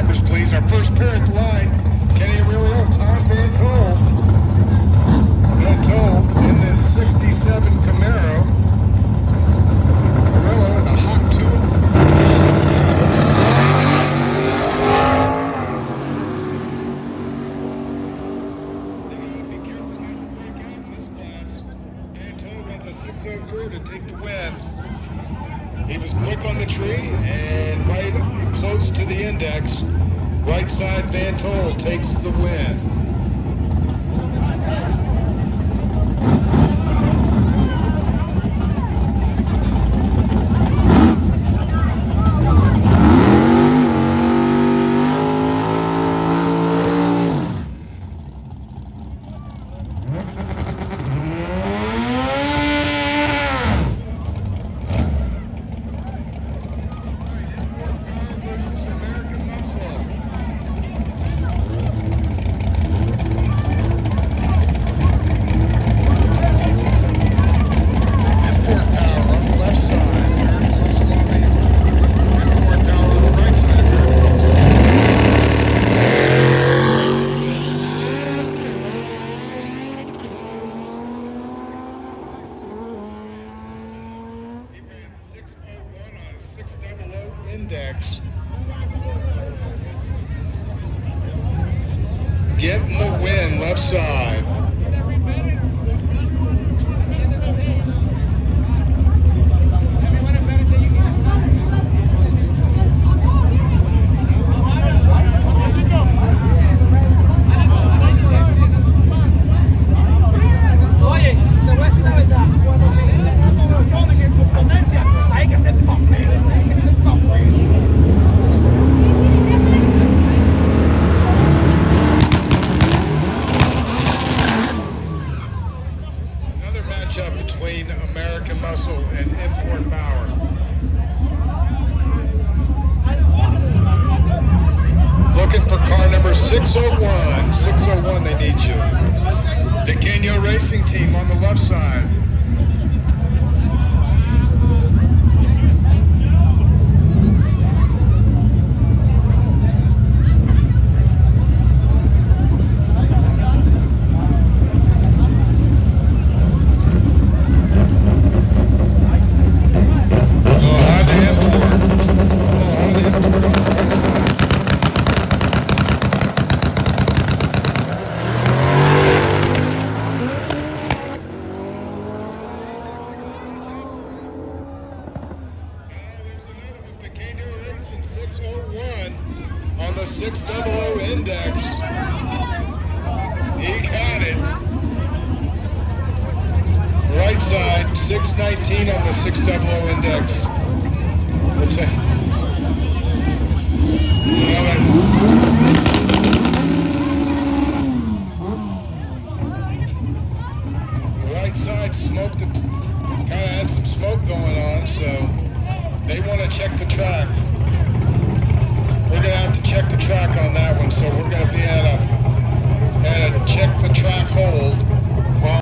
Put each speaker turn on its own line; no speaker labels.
numbers, please. Our first pair at the line, Kenny Aurelio, Tom Van Tol. Van Tol in this 67 Camaro. Aurelio in the hot tool. Be careful not to break out in this class. Van Tol wants a 604 to take the win. He was quick on the tree and right close to the index. Right side Van Tol takes the win. Index. Getting the win, left side.
Oye, te voy a decir la verdad, cuando se le den unos brochones que con potencia, hay que ser top.
Another matchup between American Muscle and Import Power. Looking for car number 601. 601, they need you. Pequeño Racing Team on the left side. On the 600 index. He got it. Right side, 619 on the 600 index. We'll take. Right side smoked, kind of had some smoke going on, so they want to check the track. We're going to have to check the track on that one, so we're going to